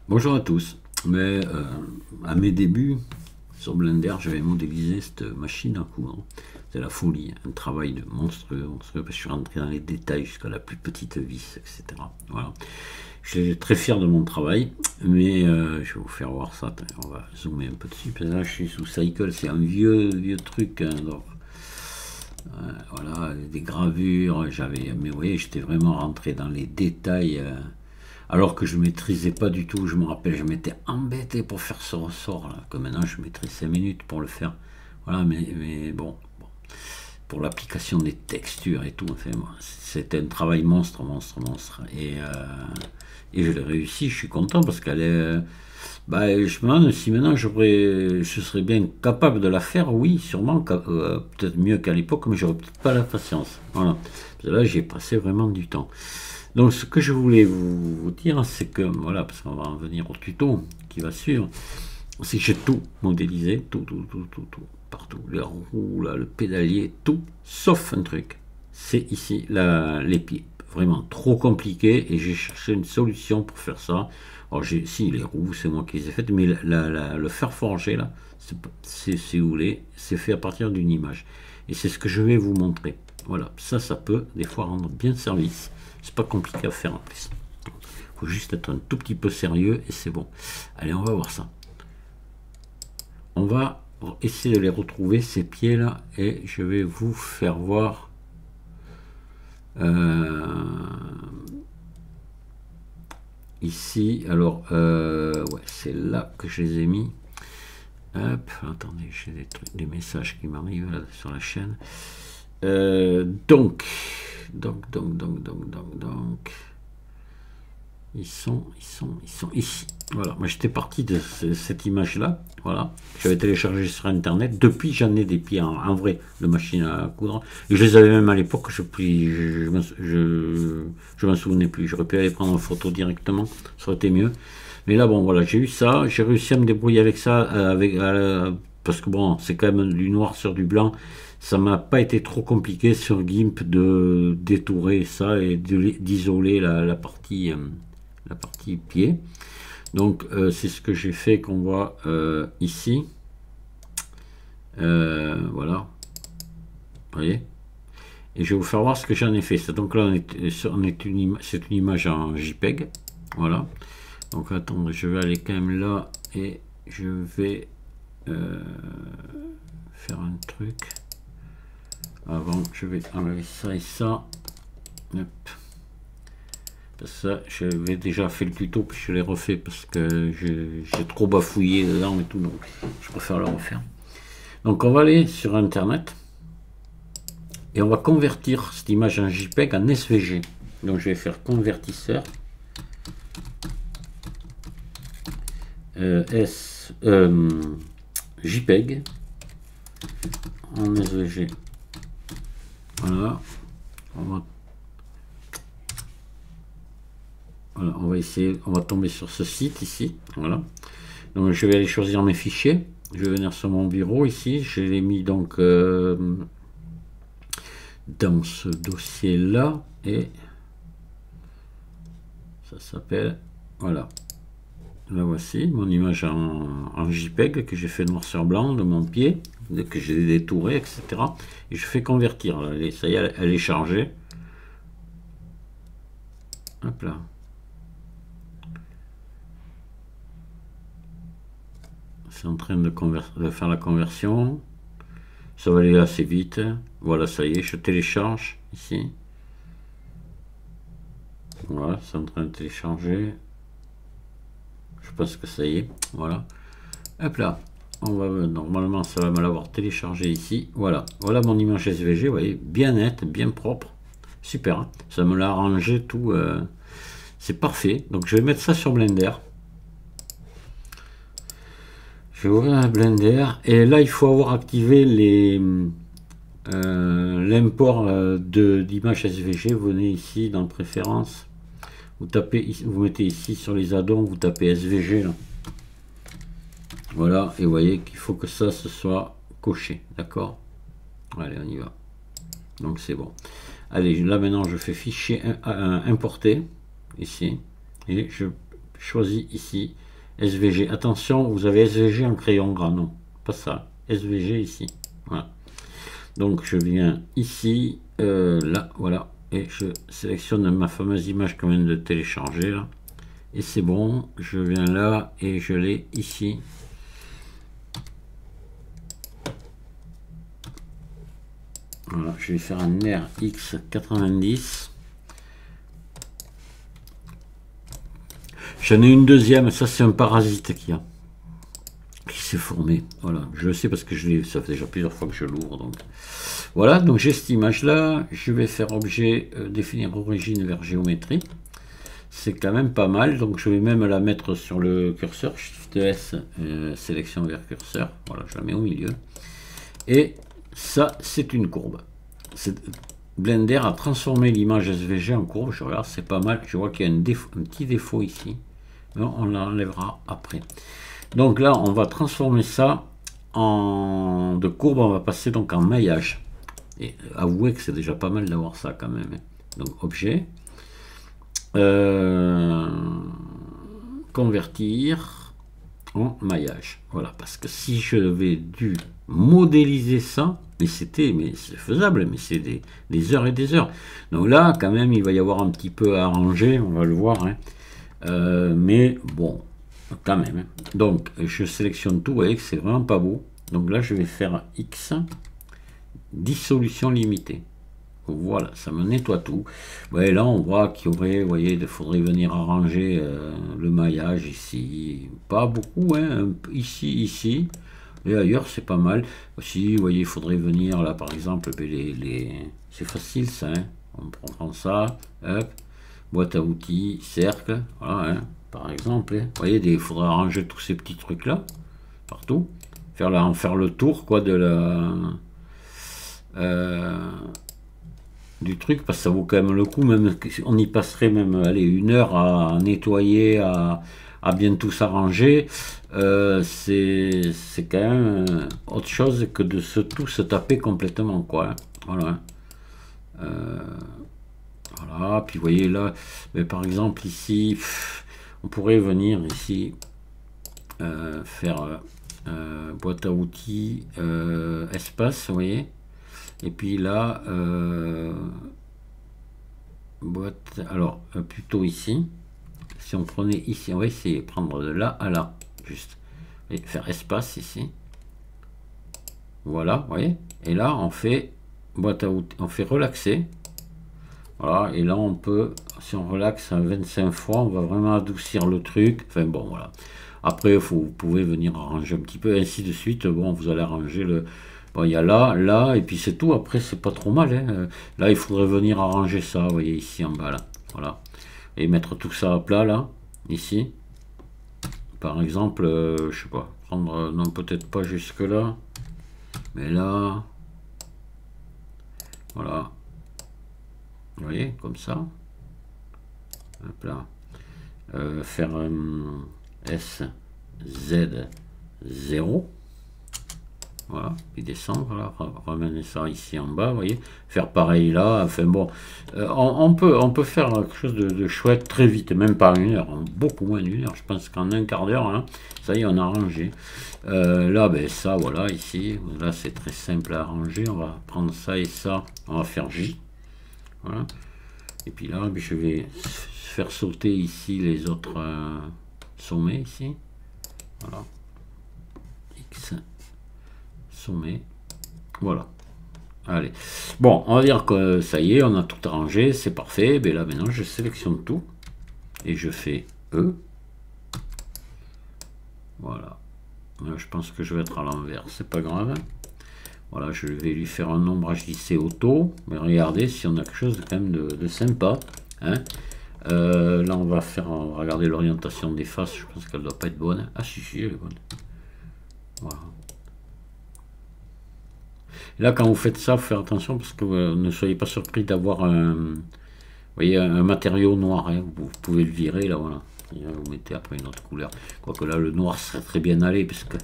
Bonjour à tous. À mes débuts sur Blender, j'avais modélisé cette machine à coudre. C'est la folie, un travail de monstrueux, monstrueux, parce que je suis rentré dans les détails jusqu'à la plus petite vis, etc. Voilà. Je suis très fier de mon travail, mais je vais vous faire voir ça. On va zoomer un peu dessus. Parce que là, je suis sous Cycle, c'est un vieux truc. Hein, donc, voilà, des gravures. Mais vous voyez, j'étais vraiment rentré dans les détails. Alors que je maîtrisais pas du tout. Je me rappelle, je m'étais embêté pour faire ce ressort là, que maintenant je mettrais 5 minutes pour le faire. Voilà, mais bon, pour l'application des textures et tout, enfin, c'était un travail monstre, monstre, monstre. Et je l'ai réussi, je suis content parce qu'elle est. Bah, je me demande si maintenant je serais bien capable de la faire, oui, sûrement, peut-être mieux qu'à l'époque, mais j'aurais peut-être pas la patience. Voilà. Parce que là, j'ai passé vraiment du temps. Donc ce que je voulais vous dire, c'est que, voilà, parce qu'on va en venir au tuto qui va suivre, c'est que j'ai tout modélisé, tout, partout, les roues, là, le pédalier, tout, sauf un truc. C'est ici, les pieds. Vraiment trop compliqué et j'ai cherché une solution pour faire ça. Alors si les roues, c'est moi qui les ai faites, mais le fer forgé, là, si vous voulez, c'est fait à partir d'une image. Et c'est ce que je vais vous montrer. Voilà, ça peut des fois rendre bien service. C'est pas compliqué à faire en plus. Il faut juste être un tout petit peu sérieux et c'est bon. Allez, on va voir ça. On va essayer de les retrouver, ces pieds-là, et je vais vous faire voir. Ici, alors, ouais, c'est là que je les ai mis. Hop, attendez, j'ai des messages qui m'arrivent là sur la chaîne. Donc, ils sont ici. Voilà, moi j'étais parti de cette image-là. Voilà, j'avais téléchargé sur internet. Depuis, j'en ai des pieds en vrai de machine à coudre. Et je les avais même à l'époque. Je m'en souvenais plus. J'aurais pu aller prendre en photo directement. Ça aurait été mieux. Mais là, bon, voilà, j'ai eu ça. J'ai réussi à me débrouiller avec ça, parce que bon, c'est quand même du noir sur du blanc. Ça m'a pas été trop compliqué sur GIMP de détourer ça et d'isoler la partie pied. Donc c'est ce que j'ai fait qu'on voit ici. Voilà. Vous voyez. Et je vais vous faire voir ce que j'en ai fait. Donc là, c'est une image en JPEG. Voilà. Donc attendez, je vais aller quand même là et je vais faire un truc. Avant, je vais enlever ça et ça. Hop. Ça, j'avais déjà fait le tuto, puis je l'ai refait parce que j'ai trop bafouillé dedans et tout, donc je préfère le refaire. Donc on va aller sur internet et on va convertir cette image en JPEG en SVG. Donc je vais faire convertisseur JPEG en SVG. Voilà. Voilà, on va essayer, on va tomber sur ce site ici. Voilà. Donc je vais aller choisir mes fichiers. Je vais venir sur mon bureau ici. Je l'ai mis donc dans ce dossier là et ça s'appelle, voilà. Là voici mon image en JPEG que j'ai fait noir sur blanc de mon pied, que j'ai détouré, etc. Et je fais convertir. Là, ça y est, elle est chargée. Hop là. C'est en train de faire la conversion. Ça va aller assez vite. Voilà, ça y est, je télécharge ici. Voilà, c'est en train de télécharger. Je pense que ça y est. Voilà. Hop là. Normalement, ça va me l'avoir téléchargé ici. Voilà. Voilà mon image SVG. Vous voyez, bien nette, bien propre. Super. Hein, ça me l'a arrangé tout. C'est parfait. Donc, je vais mettre ça sur Blender. Je vais ouvrir un Blender et là il faut avoir activé l'import d'image SVG. Vous venez ici dans préférences, vous tapez, vous mettez ici sur les addons, vous tapez SVG là. Voilà, et vous voyez qu'il faut que ça se soit coché, d'accord. Allez, on y va. Donc c'est bon. Allez, là maintenant je fais fichier importer ici et je choisis ici, SVG. Attention, vous avez SVG en crayon gras, non, pas ça. SVG ici. Voilà. Donc je viens ici, là, voilà, et je sélectionne ma fameuse image qu'on vient de télécharger là. Et c'est bon, je viens là et je l'ai ici. Voilà, je vais faire un RX90. J'en ai une deuxième, ça c'est un parasite qui s'est formé. Voilà, je le sais parce que ça fait déjà plusieurs fois que je l'ouvre. Donc voilà, donc j'ai cette image là. Je vais faire objet, définir origine vers géométrie. C'est quand même pas mal, donc je vais même la mettre sur le curseur, Shift S, sélection vers curseur, voilà, je la mets au milieu. Et ça, c'est une courbe. Blender a transformé l'image SVG en courbe, je regarde, c'est pas mal, je vois qu'il y a un petit défaut ici, mais on l'enlèvera après. Donc là, on va transformer ça de courbe, on va passer donc en maillage. Et avouez que c'est déjà pas mal d'avoir ça quand même. Donc objet. Convertir en maillage, voilà, parce que si je devais dû modéliser ça, mais c'est faisable, mais c'est des heures et des heures. Donc là quand même il va y avoir un petit peu à arranger, on va le voir, hein. Mais bon, quand même. Donc je sélectionne tout, vous voyez que c'est vraiment pas beau. Donc là je vais faire X, dissolution limitée. Voilà, ça me nettoie tout. Ouais, là, on voit qu'il y aurait, vous voyez, il faudrait venir arranger le maillage ici. Pas beaucoup, hein, ici. Et ailleurs, c'est pas mal. Aussi, vous voyez, il faudrait venir, là, par exemple, c'est facile, ça. Hein. On prend ça, hop, boîte à outils, cercle, voilà, hein, par exemple. Hein. Vous voyez, il faudrait arranger tous ces petits trucs-là, partout. En faire le tour, quoi, de la... du truc, parce que ça vaut quand même le coup, même on y passerait même allez, 1 heure à nettoyer, à bien tout s'arranger, c'est quand même autre chose que de tout se taper complètement, quoi, hein. Voilà. Voilà, puis vous voyez là, mais par exemple ici, on pourrait venir ici faire boîte à outils, espace, vous voyez. Et puis là, boîte, alors plutôt ici, si on prenait ici, on va essayer de prendre de là à là, juste, et faire espace ici, voilà, vous voyez, et là on fait boîte à outils, on fait relaxer, voilà, et là on peut, si on relaxe à 25 fois, on va vraiment adoucir le truc, enfin bon, voilà. Après, vous pouvez venir arranger un petit peu, ainsi de suite, bon, vous allez arranger le... Bon, il y a là, et puis c'est tout. Après, c'est pas trop mal, hein. Là, il faudrait venir arranger ça, vous voyez, ici en bas, là. Voilà. Et mettre tout ça à plat, là, ici. Par exemple, je sais pas, prendre, non, peut-être pas jusque-là. Mais là, voilà. Vous voyez, comme ça. Hop là. Faire S, Z, 0. Voilà, puis descendre, voilà, ramener ça ici en bas, vous voyez, faire pareil là, enfin bon, on peut faire quelque chose de chouette très vite, même pas 1 heure, hein, beaucoup moins d'1 heure, je pense qu'en un quart d'heure, hein, ça y est, on a arrangé. Là, ben ça, voilà, ici, là c'est très simple à arranger, on va prendre ça et ça, on va faire J, voilà, et puis là, ben, je vais faire sauter ici les autres sommets, ici, voilà, X, sommet, voilà, allez, bon, on va dire que ça y est, on a tout arrangé, c'est parfait. Ben là maintenant je sélectionne tout et je fais E, voilà. Là, je pense que je vais être à l'envers, c'est pas grave, voilà, je vais lui faire un ombrage lissé auto, mais regardez si on a quelque chose de quand même de sympa, hein. Là on va regarder l'orientation des faces, je pense qu'elle doit pas être bonne, ah si elle est bonne, voilà. Là, quand vous faites ça, faut faire attention parce que ne soyez pas surpris d'avoir voyez, un matériau noir. Hein. Vous pouvez le virer, là, voilà. Et là, vous mettez après une autre couleur. Quoique là, le noir serait très bien allé, puisque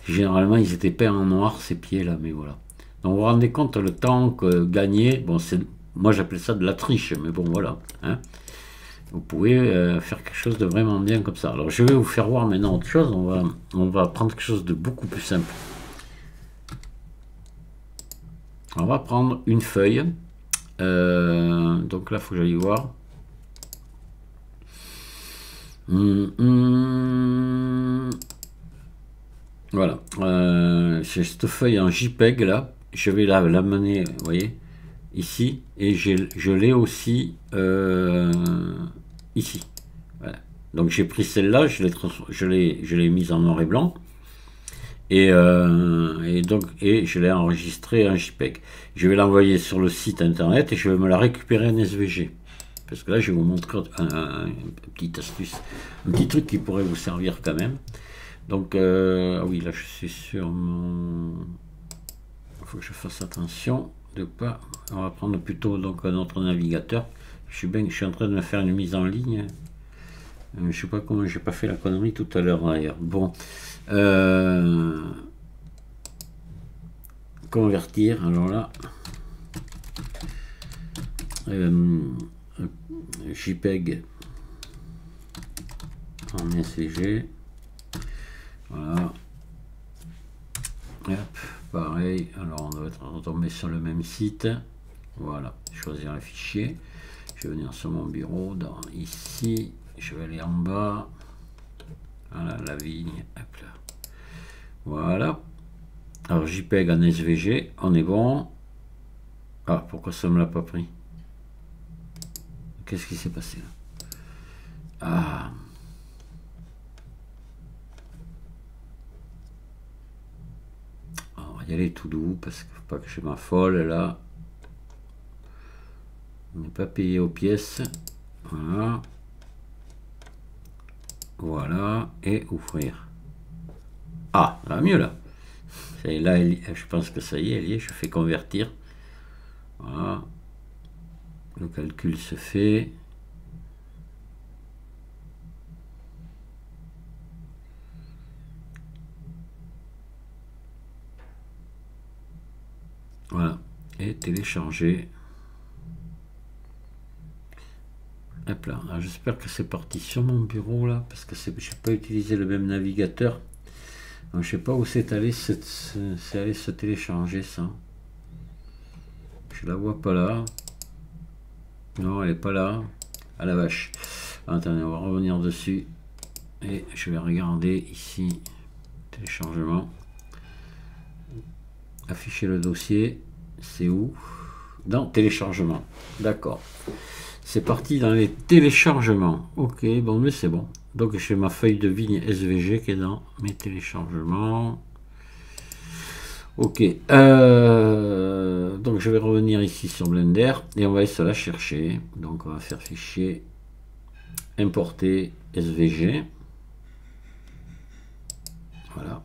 généralement, ils étaient peints en noir, ces pieds-là, mais voilà. Donc, vous vous rendez compte, le temps que gagné, bon, moi j'appelle ça de la triche, mais bon, voilà. Hein. vous pouvez faire quelque chose de vraiment bien comme ça. Alors je vais vous faire voir maintenant autre chose. On va prendre quelque chose de beaucoup plus simple. On va prendre une feuille. Donc là, il faut que j'aille voir. Voilà. J'ai cette feuille en JPEG là. Je vais l'amener, vous voyez, ici. Et je l'ai aussi ici. Voilà. Donc j'ai pris celle-là, je l'ai mise en noir et blanc. Et je l'ai enregistré en JPEG. Je vais l'envoyer sur le site internet et je vais me la récupérer en SVG. Parce que là, je vais vous montrer une petite astuce, un petit truc qui pourrait vous servir quand même. Donc, oui, là, je suis sur mon... Il faut que je fasse attention de pas... On va prendre plutôt donc un autre navigateur. Je suis en train de me faire une mise en ligne. Je sais pas comment j'ai pas fait la connerie tout à l'heure d'ailleurs. Bon. Convertir, alors là. JPEG en SVG. Voilà. Hop, pareil. Alors on doit être retombé sur le même site. Voilà. Choisir le fichier. Je vais venir sur mon bureau, dans ici. Je vais aller en bas. Voilà la vigne. Hop là. Voilà. Alors JPEG en SVG. On est bon. Ah, pourquoi ça me l'a pas pris? Qu'est-ce qui s'est passé là? Ah. On va y aller tout doux parce qu'il ne faut pas que je m'affole là. On n'est pas payé aux pièces. Voilà. Voilà. Et ouvrir. Ah, là mieux là. Et là, je pense que ça y est, elle y est. Je fais convertir. Voilà. Le calcul se fait. Voilà. Et télécharger. Hop là. J'espère que c'est parti sur mon bureau là. Parce que je n'ai pas utilisé le même navigateur. Donc, je sais pas où c'est allé se télécharger ça. Je la vois pas là. Non, elle est pas là. À la vache. Attendez, on va revenir dessus. Et je vais regarder ici. Téléchargement. Afficher le dossier. C'est où? Dans téléchargement. D'accord. C'est parti dans les téléchargements. Ok, bon, mais c'est bon. Donc j'ai ma feuille de vigne SVG qui est dans mes téléchargements. Ok. Donc je vais revenir ici sur Blender et on va essayer de la chercher. Donc on va faire fichier, importer SVG. Voilà.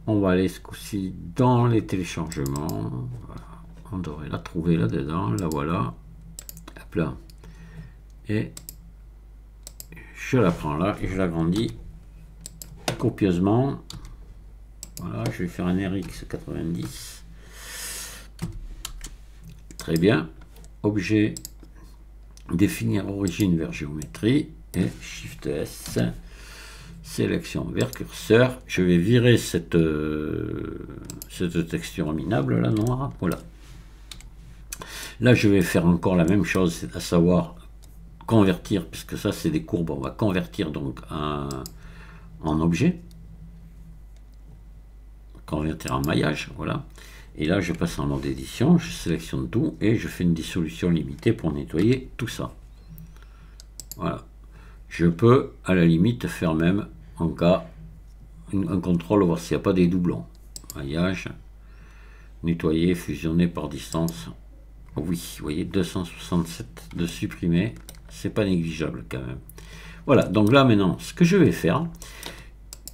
On va aller ce coup-ci dans les téléchargements. Voilà. On devrait la trouver là-dedans. La voilà. Hop là. Et je la prends là et je l'agrandis copieusement. Voilà, je vais faire un RX 90. Très bien. Objet, définir origine vers géométrie et Shift S. Sélection vers curseur. Je vais virer cette texture minable là noire. Voilà. Là, je vais faire encore la même chose, c'est à savoir convertir, puisque ça c'est des courbes, on va convertir donc en objet, convertir en maillage, voilà. Et là je passe en mode édition, je sélectionne tout et je fais une dissolution limitée pour nettoyer tout ça. Voilà. Je peux à la limite faire même en cas un contrôle, voir s'il n'y a pas des doublons. Maillage, nettoyer, fusionner par distance. Oui, vous voyez, 267 de supprimer, c'est pas négligeable quand même. Voilà, donc là maintenant, ce que je vais faire,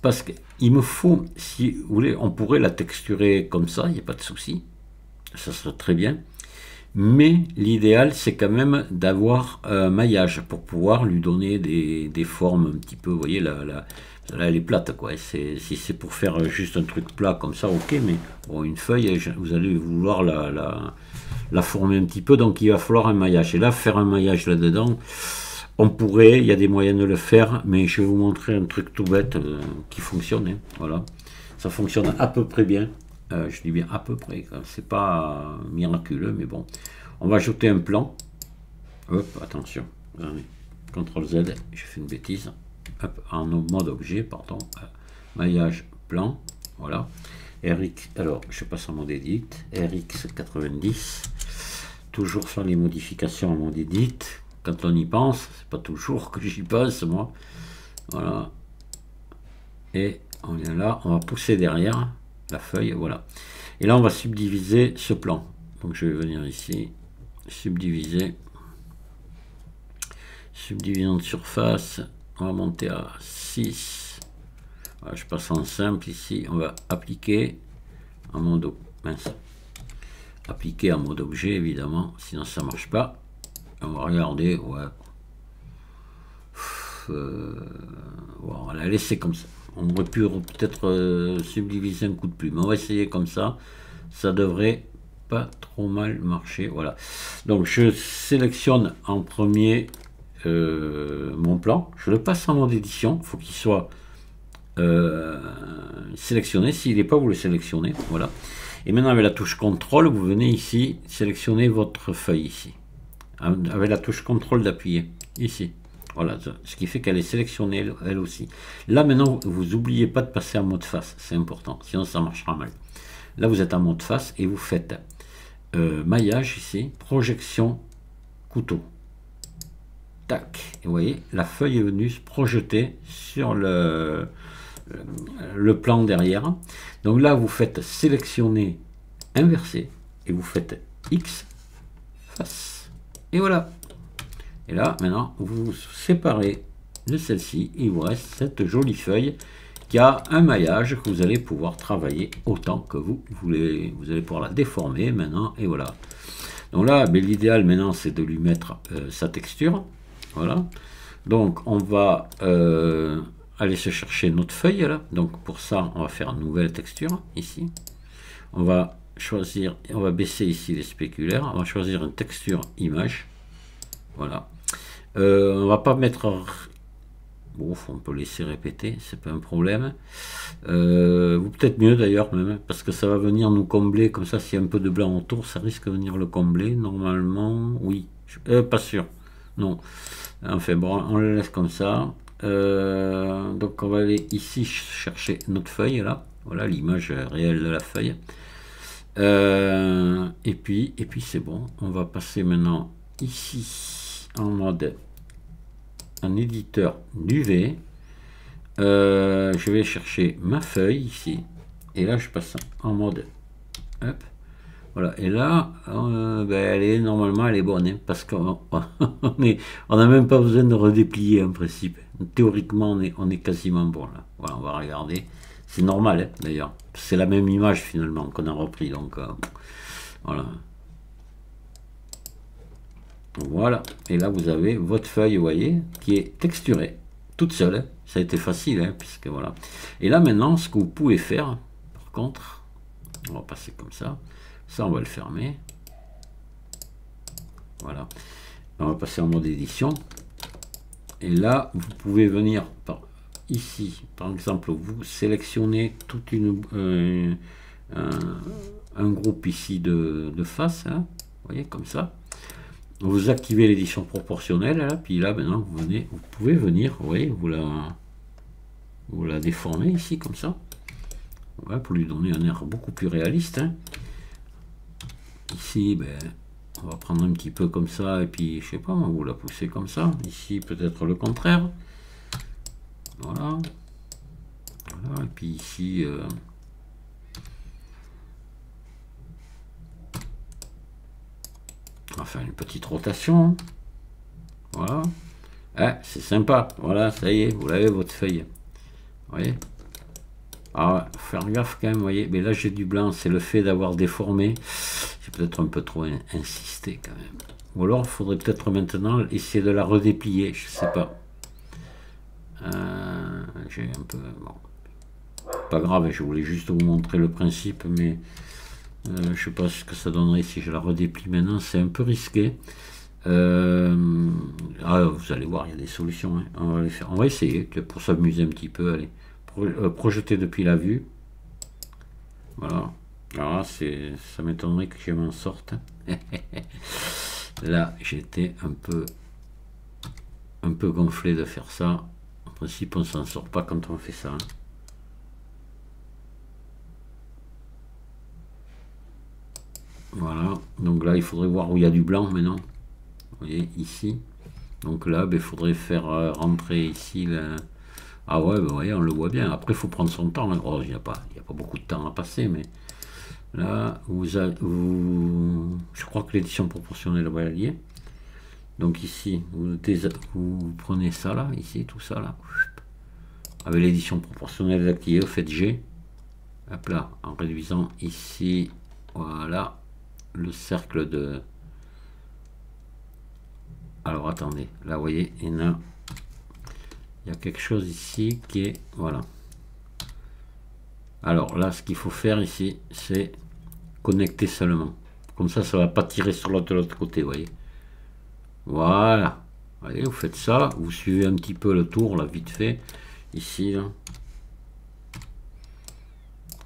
parce qu'il me faut, si vous voulez, on pourrait la texturer comme ça, il n'y a pas de souci, ça serait très bien. Mais l'idéal, c'est quand même d'avoir un maillage pour pouvoir lui donner des formes un petit peu, vous voyez, là elle est plate, quoi. Si c'est pour faire juste un truc plat comme ça, ok, mais bon, une feuille, vous allez vouloir la former un petit peu, donc il va falloir un maillage. Et là, faire un maillage là-dedans, On pourrait, il y a des moyens de le faire, mais je vais vous montrer un truc tout bête qui fonctionne. Hein, voilà, ça fonctionne à peu près bien. Je dis bien à peu près. C'est pas miraculeux, mais bon. On va ajouter un plan. Hop, attention. Allez, CTRL Z, j'ai fait une bêtise. Hop, en mode objet, pardon. Maillage plan. Voilà. RX, alors je passe en mode edit. RX90. Toujours faire les modifications en mode edit. Quand on y pense, c'est pas toujours que j'y pense moi. Voilà. Et on vient là, on va pousser derrière la feuille, voilà. Et là on va subdiviser ce plan. Donc je vais venir ici, subdiviser. Subdivision de surface, on va monter à 6. Voilà, je passe en simple ici, on va appliquer en mode mince. Appliquer en mode objet évidemment, sinon ça marche pas. On va regarder, ouais. On va la laisser comme ça. On aurait pu peut-être subdiviser un coup de plume. On va essayer comme ça. Ça devrait pas trop mal marcher. Voilà. Donc je sélectionne en premier mon plan. Je le passe en mode édition. Il faut qu'il soit sélectionné. S'il n'est pas, vous le sélectionnez. Voilà. Et maintenant avec la touche CTRL, vous venez ici sélectionner votre feuille ici. Avec la touche CTRL d'appuyer ici. Voilà, ce qui fait qu'elle est sélectionnée elle aussi. Là maintenant, vous n'oubliez pas de passer en mode face, c'est important, sinon ça marchera mal. Là vous êtes en mode face et vous faites maillage ici, projection couteau. Tac, et vous voyez, la feuille est venue se projeter sur le plan derrière. Donc là vous faites sélectionner, inverser, et vous faites X, face. Et voilà. Et là, maintenant, vous vous séparez de celle-ci. Il vous reste cette jolie feuille qui a un maillage que vous allez pouvoir travailler autant que vous voulez. Vous allez pouvoir la déformer maintenant. Et voilà. Donc là, l'idéal maintenant, c'est de lui mettre sa texture. Voilà. Donc, on va aller se chercher notre feuille. Là. Donc, pour ça, on va faire une nouvelle texture ici. On va choisir, on va baisser ici les spéculaires, on va choisir une texture image, voilà. On va pas mettre, bon, on peut laisser répéter, c'est pas un problème, ou peut-être mieux d'ailleurs même, parce que ça va venir nous combler, comme ça s'il y a un peu de blanc autour, ça risque de venir le combler, normalement, oui, pas sûr, non, enfin bon, on le laisse comme ça, donc on va aller ici chercher notre feuille là, voilà l'image réelle de la feuille. Et puis c'est bon, on va passer maintenant ici en mode un éditeur d'UV. Je vais chercher ma feuille ici et là je passe en mode hop, voilà, et là elle est normalement elle est bonne, hein, parce qu'on on n'a même pas besoin de redéplier en principe, théoriquement on est quasiment bon là. Voilà, on va regarder, c'est normal hein, d'ailleurs, c'est la même image finalement qu'on a repris, donc voilà. Voilà, et là vous avez votre feuille, vous voyez, qui est texturée, toute seule, hein. Ça a été facile, hein, puisque voilà. Et là maintenant, ce que vous pouvez faire, par contre, on va passer comme ça, on va le fermer. Voilà, on va passer en mode édition. Et là, vous pouvez venir par ici, par exemple, vous sélectionnez toute un groupe ici de face, hein, vous voyez, comme ça. Vous activez l'édition proportionnelle, là, puis là maintenant vous pouvez venir, vous voyez, vous la déformez ici comme ça, ouais, pour lui donner un air beaucoup plus réaliste, hein. Ici on va prendre un petit peu comme ça, et puis je sais pas, vous la poussez comme ça, ici peut-être le contraire, voilà, voilà, et puis ici on va faire une petite rotation. Voilà. Ah, c'est sympa. Voilà, ça y est, vous l'avez votre feuille. Vous voyez. Alors, faire gaffe quand même, vous voyez. Mais là, j'ai du blanc. C'est le fait d'avoir déformé. J'ai peut-être un peu trop insisté quand même. Ou alors, il faudrait peut-être maintenant essayer de la redéplier. Je sais pas. J'ai un peu... Bon. Pas grave, je voulais juste vous montrer le principe, mais... je sais pas ce que ça donnerait si je la redéplie maintenant, c'est un peu risqué. Vous allez voir, il y a des solutions, hein. On va les faire. On va essayer pour s'amuser un petit peu. Allez, projeter depuis la vue. Voilà. Alors là, ça m'étonnerait que je m'en sorte. Là, j'étais un peu gonflé de faire ça. En principe, on s'en sort pas quand on fait ça, hein. Voilà. Donc là, il faudrait voir où il y a du blanc maintenant. Vous voyez, ici. Donc là, il faudrait faire rentrer ici. Ah ouais, vous voyez, on le voit bien. Après, il faut prendre son temps, hein. Oh, il n'y a pas beaucoup de temps à passer, mais là, je crois que l'édition proportionnelle va allier. Donc ici, vous prenez ça là, ici, tout ça là. Avec l'édition proportionnelle activée, vous faites G. Hop là, en réduisant ici, voilà, le cercle de... Alors attendez, là vous voyez, il y a quelque chose ici qui est... Voilà. Alors là, ce qu'il faut faire ici, c'est connecter seulement. Comme ça, ça va pas tirer sur l'autre côté, vous voyez. Voilà. Allez, vous faites ça, vous suivez un petit peu le tour, là, vite fait. Ici, là.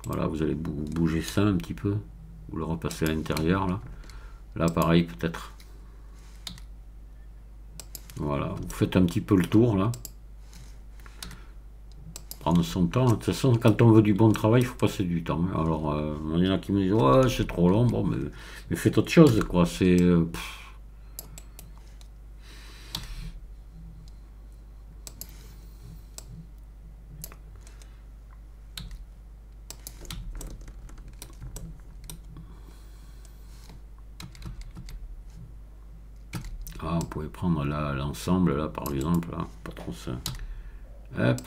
Voilà, vous allez bouger ça un petit peu. Vous le repassez à l'intérieur, là. Là, pareil, peut-être. Voilà, vous faites un petit peu le tour, là. Prendre son temps. De toute façon, quand on veut du bon travail, il faut passer du temps. Alors, il y en a qui me disent, ouais, c'est trop long. Bon, mais faites autre chose, quoi. C'est... Ah, vous pouvez prendre là l'ensemble, là, par exemple, là, pas trop ça. Hop.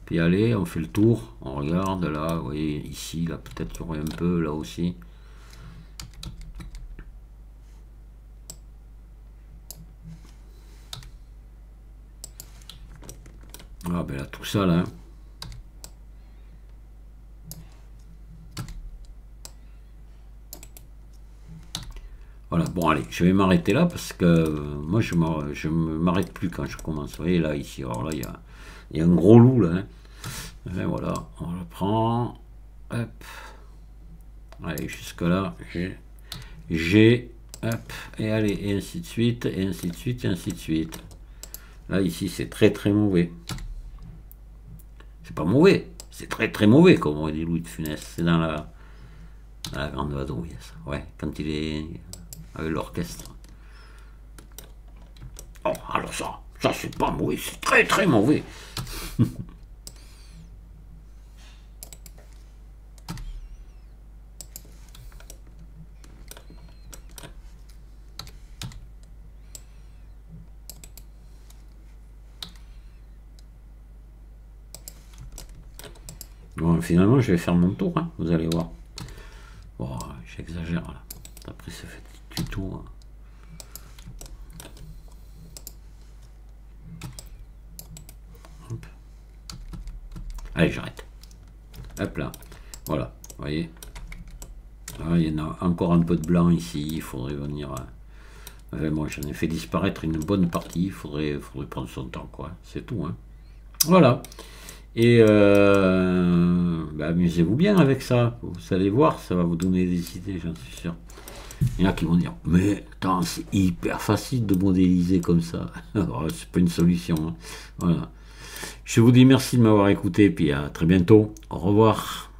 Puis allez, on fait le tour, on regarde là, vous voyez, ici, là, peut-être qu'il y aurait un peu, là aussi. Ah ben là, tout ça là. Voilà, bon allez, je vais m'arrêter là parce que moi je me m'arrête plus quand je commence. Vous voyez là, ici, alors là, il y a un gros loup là, hein. Et voilà, on le prend. Hop. Allez, jusque là, G, hop, et allez, et ainsi de suite, et ainsi de suite, et ainsi de suite. Là, ici, c'est très très mauvais. C'est pas mauvais, c'est très très mauvais, comme on dit Louis de Funès. C'est dans la grande vadrouille, ça. Ouais, quand il est avec l'orchestre. Oh, alors ça c'est pas mauvais, c'est très très mauvais. Bon, finalement, je vais faire mon tour, hein, vous allez voir. Bon, j'exagère là. Après, ça fait du tuto. Hein. Hop. Allez, j'arrête. Hop là. Voilà, vous voyez. Là, il y en a encore un peu de blanc ici. Il faudrait venir. Moi, j'en ai fait disparaître une bonne partie. Il faudrait prendre son temps, quoi. C'est tout, hein. Voilà. Et amusez-vous bien avec ça. Vous allez voir, ça va vous donner des idées, j'en suis sûr. Il y en a qui vont dire, mais attends, c'est hyper facile de modéliser comme ça. C'est pas une solution, hein. Voilà. Je vous dis merci de m'avoir écouté, puis à très bientôt. Au revoir.